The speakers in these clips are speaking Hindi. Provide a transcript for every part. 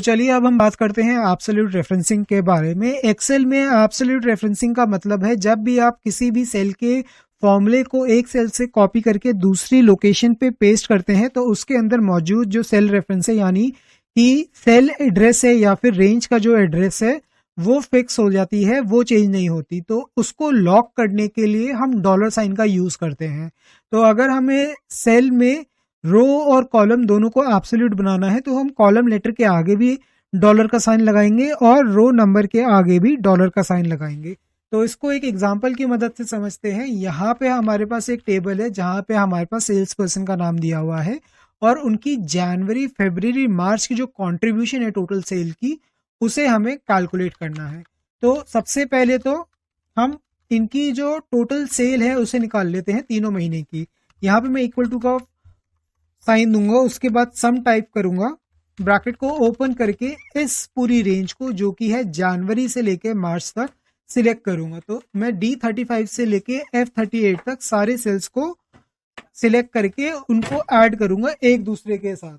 चलिए अब हम बात करते हैं एब्सोल्यूट रेफरेंसिंग के बारे में। एक्सेल में एब्सोल्यूट रेफरेंसिंग का मतलब है जब भी आप किसी भी सेल के फॉर्मूले को एक सेल से कॉपी करके दूसरी लोकेशन पे पेस्ट करते हैं तो उसके अंदर मौजूद जो सेल रेफरेंस है यानी कि सेल एड्रेस है या फिर रेंज का जो एड्रेस है वो फिक्स हो जाती है, वो चेंज नहीं होती। तो उसको लॉक करने के लिए हम डॉलर साइन का यूज करते हैं। तो अगर हमें सेल में रो और कॉलम दोनों को एब्सोल्यूट बनाना है तो हम कॉलम लेटर के आगे भी डॉलर का साइन लगाएंगे और रो नंबर के आगे भी डॉलर का साइन लगाएंगे। तो इसको एक एग्जांपल की मदद से समझते हैं। यहाँ पे हमारे पास एक टेबल है जहाँ पे हमारे पास सेल्स पर्सन का नाम दिया हुआ है और उनकी जनवरी फरवरी मार्च की जो कंट्रीब्यूशन है टोटल सेल की उसे हमें कैलकुलेट करना है। तो सबसे पहले तो हम इनकी जो टोटल सेल है उसे निकाल लेते हैं तीनों महीने की। यहाँ पे मैं इक्वल टू का साइन दूंगा, उसके बाद सम टाइप करूंगा, ब्रैकेट को ओपन करके इस पूरी रेंज को जो कि है जनवरी से लेके मार्च तक सिलेक्ट करूंगा। तो मैं D35 से लेके F38 तक सारे सेल्स को सिलेक्ट करके उनको ऐड करूंगा एक दूसरे के साथ।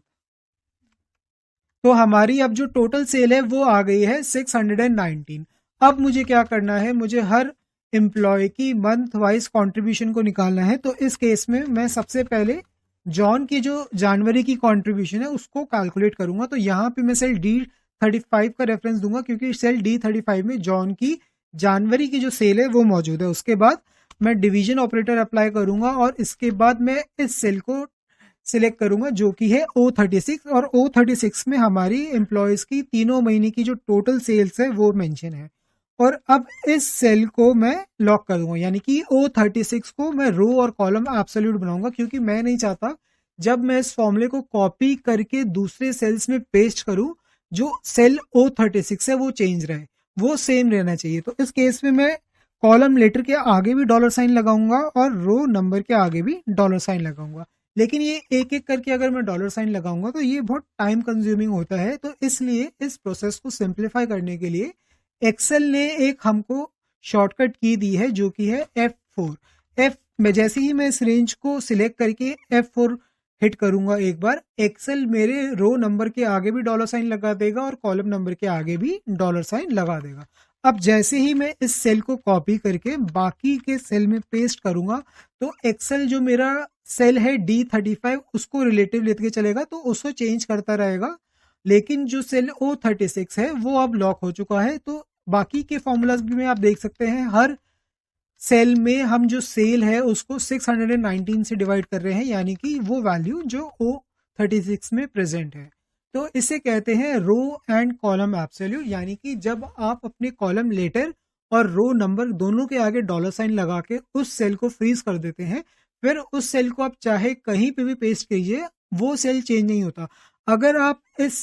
तो हमारी अब जो टोटल सेल है वो आ गई है 619। अब मुझे क्या करना है, मुझे हर एम्प्लॉय की मंथ वाइज कंट्रीब्यूशन को निकालना है। तो इस केस में मैं सबसे पहले जॉन की जो जनवरी की कंट्रीब्यूशन है उसको कैलकुलेट करूंगा। तो यहाँ पे मैं सेल D35 का रेफरेंस दूंगा क्योंकि सेल D35 में जॉन की जनवरी की जो सेल है वो मौजूद है। उसके बाद मैं डिवीजन ऑपरेटर अप्लाई करूंगा और इसके बाद मैं इस सेल को सिलेक्ट करूंगा जो कि है O36 और O36 में हमारी एम्प्लॉयज की तीनों महीने की जो टोटल सेल्स है वो मेंशन है। और अब इस सेल को मैं लॉक कर दूंगा यानी कि O36 को मैं रो और कॉलम एब्सोल्यूट बनाऊंगा क्योंकि मैं नहीं चाहता जब मैं इस फॉर्मूले को कॉपी करके दूसरे सेल्स में पेस्ट करूं जो सेल O36 है वो चेंज रहे, वो सेम रहना चाहिए। तो इस केस में मैं कॉलम लेटर के आगे भी डॉलर साइन लगाऊंगा और रो नंबर के आगे भी डॉलर साइन लगाऊंगा। लेकिन ये एक एक करके अगर मैं डॉलर साइन लगाऊंगा तो ये बहुत टाइम कंज्यूमिंग होता है। तो इसलिए इस प्रोसेस को सिंप्लीफाई करने के लिए एक्सेल ने एक हमको शॉर्टकट की दी है जो कि है F4। एफ में जैसे ही मैं इस रेंज को सिलेक्ट करके F4 हिट करूंगा एक बार, एक्सेल मेरे रो नंबर के आगे भी डॉलर साइन लगा देगा और कॉलम नंबर के आगे भी डॉलर साइन लगा देगा। अब जैसे ही मैं इस सेल को कॉपी करके बाकी के सेल में पेस्ट करूंगा तो एक्सेल जो मेरा सेल है D35 उसको रिलेटिव लेके चलेगा तो उसको चेंज करता रहेगा। लेकिन जो सेल O36 है वो अब लॉक हो चुका है। तो बाकी के फॉर्मूलाज भी में आप देख सकते हैं हर सेल में हम जो सेल है उसको 619 से डिवाइड कर रहे हैं यानी कि वो वैल्यू जो O36 में प्रेजेंट है। तो इसे कहते हैं रो एंड कॉलम एब्सोल्यूट, यानी कि जब आप अपने कॉलम लेटर और रो नंबर दोनों के आगे डॉलर साइन लगा के उस सेल को फ्रीज कर देते हैं, फिर उस सेल को आप चाहे कहीं पे भी पेस्ट कीजिए वो सेल चेंज नहीं होता। अगर आप इस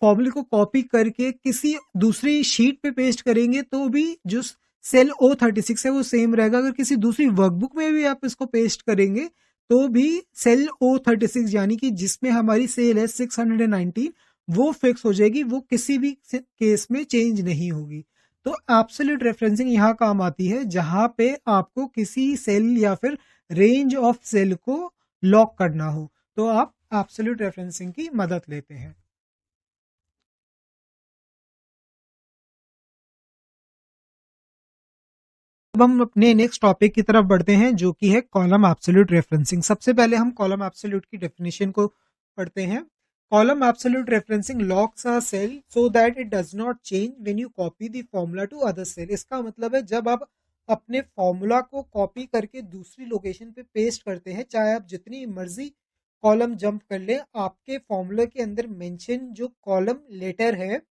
फॉर्मूले को कॉपी करके किसी दूसरी शीट पे पेस्ट करेंगे तो भी जो सेल O36 है वो सेम रहेगा। अगर किसी दूसरी वर्कबुक में भी आप इसको पेस्ट करेंगे तो भी सेल O36 यानी कि जिसमें हमारी सेल है 619 वो फिक्स हो जाएगी, वो किसी भी केस में चेंज नहीं होगी। तो एब्सोल्यूट रेफरेंसिंग यहाँ काम आती है जहां पे आपको किसी सेल या फिर रेंज ऑफ सेल को लॉक करना हो तो आप एब्सोल्यूट रेफरेंसिंग की मदद लेते हैं। अब हम अपने नेक्स्ट टॉपिक की तरफ बढ़ते हैं जो कि है कॉलम एब्सोल्यूट रेफरेंसिंग। सबसे पहले हम कॉलम एब्सोल्यूट की डेफिनेशन को पढ़ते हैं। Column absolute referencing locks a cell so that it does not change when you copy the formula to other cell. इसका मतलब है जब आप अपने फॉर्मूला को कॉपी करके दूसरी लोकेशन पे पेस्ट करते हैं, चाहे आप जितनी मर्जी कॉलम जंप कर ले, आपके फॉर्मूला के अंदर मेंशन जो कॉलम लेटर है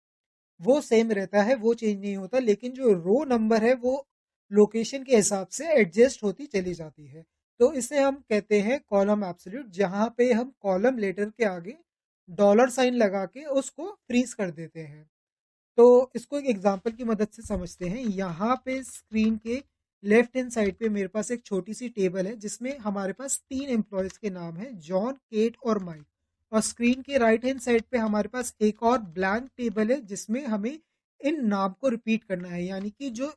वो सेम रहता है, वो चेंज नहीं होता। लेकिन जो रो नंबर है वो लोकेशन के हिसाब से एडजस्ट होती चली जाती है। तो इसे हम कहते हैं कॉलम एब्सोल्यूट, जहां पे हम कॉलम लेटर के आगे डॉलर साइन लगा के उसको फ्रीज कर देते हैं। तो इसको एक एग्जांपल की मदद से समझते हैं। यहाँ पे स्क्रीन के लेफ्ट हैंड साइड पे मेरे पास एक छोटी सी टेबल है जिसमें हमारे पास 3 एम्प्लॉयज के नाम है, जॉन, केट और माइक। और स्क्रीन के राइट हैंड साइड पे हमारे पास एक और ब्लैंक टेबल है जिसमें हमें इन नाम को रिपीट करना है। यानी कि जो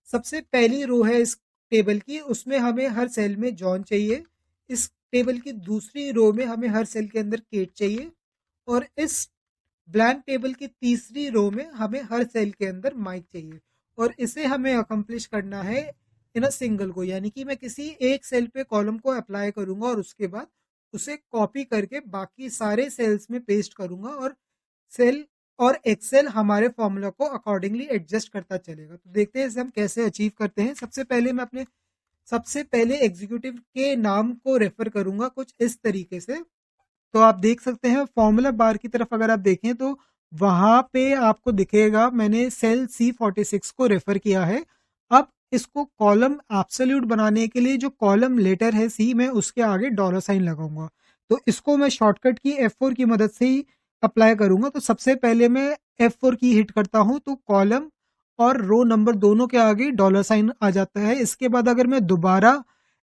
सबसे पहली रो है इस टेबल की उसमें हमें हर सेल में जॉन चाहिए, इस टेबल की दूसरी रो में हमें हर सेल के अंदर केट चाहिए और इस ब्लैंक टेबल की तीसरी रो में हमें हर सेल के अंदर माइक चाहिए और इसे हमें अकम्प्लिश करना है इन अ सिंगल को, यानी कि मैं किसी एक सेल पे कॉलम को अप्लाई करूंगा और उसके बाद उसे कॉपी करके बाकी सारे सेल्स में पेस्ट करूंगा और सेल और एक्सेल हमारे फॉर्मूला को अकॉर्डिंगली एडजस्ट करता चलेगा। तो देखते हैं इसे हम कैसे अचीव करते हैं। सबसे पहले एग्जीक्यूटिव के नाम को रेफर करूंगा कुछ इस तरीके से। तो आप देख सकते हैं फॉर्मूला बार की तरफ अगर आप देखें तो वहां पे आपको दिखेगा मैंने सेल C46 को रेफर किया है। अब इसको कॉलम एब्सोल्यूट बनाने के लिए जो कॉलम लेटर है सी में उसके आगे डॉलर साइन लगाऊंगा। तो इसको मैं शॉर्टकट की F4 की मदद से ही अप्लाई करूंगा। तो सबसे पहले मैं F4 की हिट करता हूं तो कॉलम और रो नंबर दोनों के आगे डॉलर साइन आ जाता है। इसके बाद अगर मैं दोबारा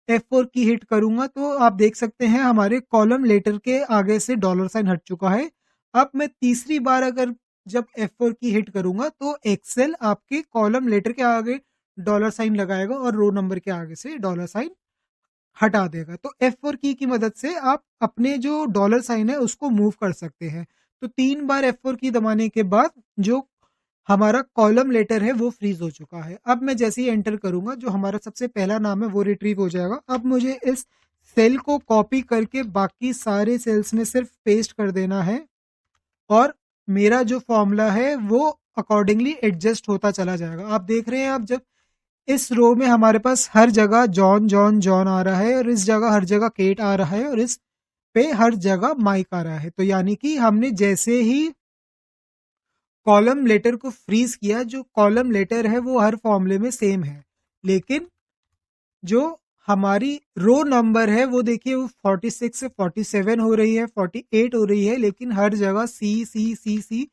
F4 की हिट करूंगा तो आप देख सकते हैं हमारे कॉलम लेटर के आगे से डॉलर साइन हट चुका है। अब मैं तीसरी बार अगर जब F4 की हिट करूंगा तो एक्सेल आपके कॉलम लेटर के आगे डॉलर साइन लगाएगा और रो नंबर के आगे से डॉलर साइन हटा देगा। तो F4 की मदद से आप अपने जो डॉलर साइन है उसको मूव कर सकते हैं। तो 3 बार F4 की दबाने के बाद जो हमारा कॉलम लेटर है वो फ्रीज हो चुका है। अब मैं जैसे ही एंटर करूंगा जो हमारा सबसे पहला नाम है वो रिट्रीव हो जाएगा। अब मुझे इस सेल को कॉपी करके बाकी सारे सेल्स में सिर्फ पेस्ट कर देना है और मेरा जो फॉर्मूला है वो अकॉर्डिंगली एडजस्ट होता चला जाएगा। आप देख रहे हैं अब जब इस रो में हमारे पास हर जगह जॉन जॉन जॉन आ रहा है और इस जगह हर जगह केट आ रहा है और इस पे हर जगह माइक आ रहा है। तो यानी कि हमने जैसे ही कॉलम लेटर को फ्रीज किया, जो कॉलम लेटर है वो हर फॉर्मूले में सेम है, लेकिन जो हमारी रो नंबर है वो देखिए वो 46 से 47 हो रही है, 48 हो रही है, लेकिन हर जगह सी सी सी सी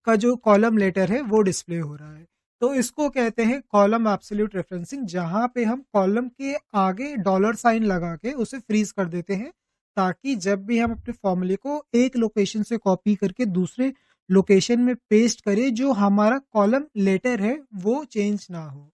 का जो कॉलम लेटर है वो डिस्प्ले हो रहा है। तो इसको कहते हैं कॉलम एब्सोल्यूट रेफरेंसिंग, जहां पे हम कॉलम के आगे डॉलर साइन लगा के उसे फ्रीज कर देते हैं ताकि जब भी हम अपने फॉर्मूले को एक लोकेशन से कॉपी करके दूसरे लोकेशन में पेस्ट करें जो हमारा कॉलम लेटर है वो चेंज ना हो।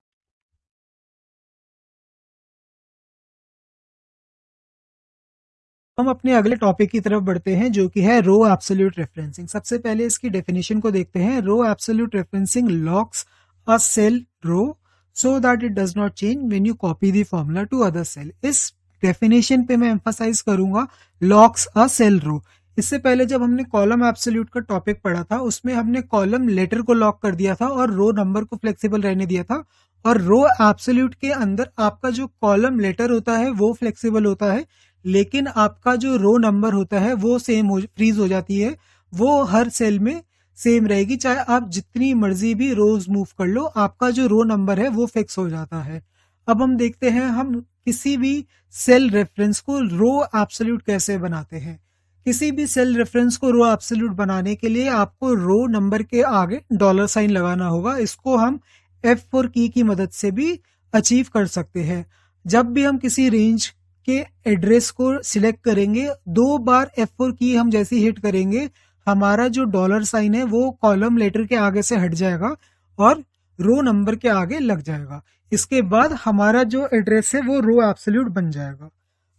हम अपने अगले टॉपिक की तरफ बढ़ते हैं जो कि है रो एब्सोल्यूट रेफरेंसिंग। सबसे पहले इसकी डेफिनेशन को देखते हैं। Row absolute referencing locks a cell row so that it does not change when you copy the formula to other cell. इस डेफिनेशन पे मैं एम्फासाइज करूंगा लॉक्स अ सेल रो। इससे पहले जब हमने कॉलम एब्सोल्यूट का टॉपिक पढ़ा था उसमें हमने कॉलम लेटर को लॉक कर दिया था और रो नंबर को फ्लेक्सिबल रहने दिया था। और रो एब्सोल्यूट के अंदर आपका जो कॉलम लेटर होता है वो फ्लेक्सिबल होता है, लेकिन आपका जो रो नंबर होता है वो फ्रीज हो जाती है, वो हर सेल में सेम रहेगी, चाहे आप जितनी मर्जी भी रोज मूव कर लो आपका जो रो नंबर है वो फिक्स हो जाता है। अब हम देखते हैं हम किसी भी सेल रेफरेंस को रो एब्सोल्यूट कैसे बनाते हैं। किसी भी सेल रेफरेंस को रो एब्सोल्यूट बनाने के लिए आपको रो नंबर के आगे डॉलर साइन लगाना होगा। इसको हम F4 की मदद से भी अचीव कर सकते हैं। जब भी हम किसी रेंज के एड्रेस को सिलेक्ट करेंगे, 2 बार F4 की हम जैसे हिट करेंगे हमारा जो डॉलर साइन है वो कॉलम लेटर के आगे से हट जाएगा और रो नंबर के आगे लग जाएगा। इसके बाद हमारा जो एड्रेस है वो रो एब्सोल्यूट बन जाएगा।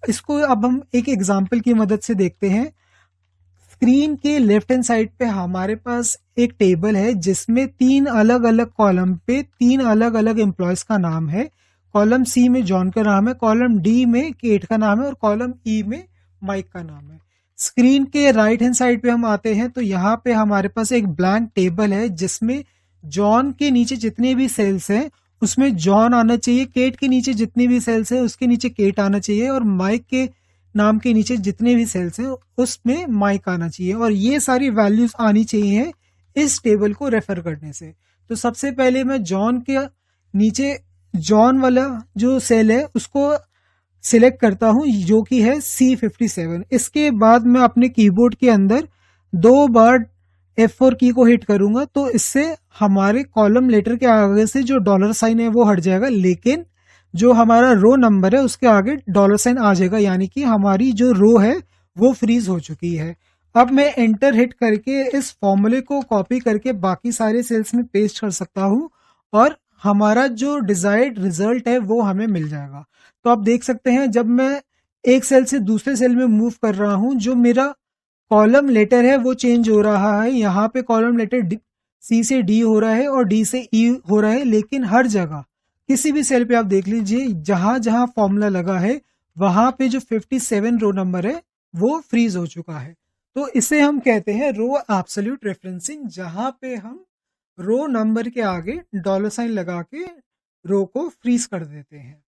इसको अब हम एक एग्जांपल की मदद से देखते हैं। स्क्रीन के लेफ्ट हैंड साइड पे हमारे पास एक टेबल है जिसमें 3 अलग अलग कॉलम पे 3 अलग अलग एम्प्लॉयज का नाम है। कॉलम सी में जॉन का नाम है, कॉलम डी में केट का नाम है और कॉलम ई में माइक का नाम है। स्क्रीन के राइट हैंड साइड पे हम आते हैं तो यहाँ पे हमारे पास एक ब्लैंक टेबल है जिसमें जॉन के नीचे जितने भी सेल्स हैं उसमें जॉन आना चाहिए, केट के नीचे जितने भी सेल्स हैं उसके नीचे केट आना चाहिए और माइक के नाम के नीचे जितने भी सेल्स हैं उसमें माइक आना चाहिए और ये सारी वैल्यूज आनी चाहिए इस टेबल को रेफर करने से। तो सबसे पहले मैं जॉन के नीचे जॉन वाला जो सेल है उसको सिलेक्ट करता हूं जो कि है C57। इसके बाद मैं अपने कीबोर्ड के अंदर 2 बार F4 की को हिट करूंगा तो इससे हमारे कॉलम लेटर के आगे से जो डॉलर साइन है वो हट जाएगा, लेकिन जो हमारा रो नंबर है उसके आगे डॉलर साइन आ जाएगा, यानी कि हमारी जो रो है वो फ्रीज हो चुकी है। अब मैं एंटर हिट करके इस फॉर्मूले को कॉपी करके बाकी सारे सेल्स में पेस्ट कर सकता हूं और हमारा जो डिजायर्ड रिजल्ट है वो हमें मिल जाएगा। तो आप देख सकते हैं जब मैं एक सेल से दूसरे सेल में मूव कर रहा हूं जो मेरा कॉलम लेटर है वो चेंज हो रहा है, यहाँ पे कॉलम लेटर सी से डी हो रहा है और डी से ई हो रहा है, लेकिन हर जगह किसी भी सेल पे आप देख लीजिए जहां जहां फॉर्मूला लगा है वहां पे जो 57 रो नंबर है वो फ्रीज हो चुका है। तो इसे हम कहते हैं रो एब्सोल्यूट रेफरेंसिंग, जहां पे हम रो नंबर के आगे डॉलर साइन लगा के रो को फ्रीज कर देते हैं।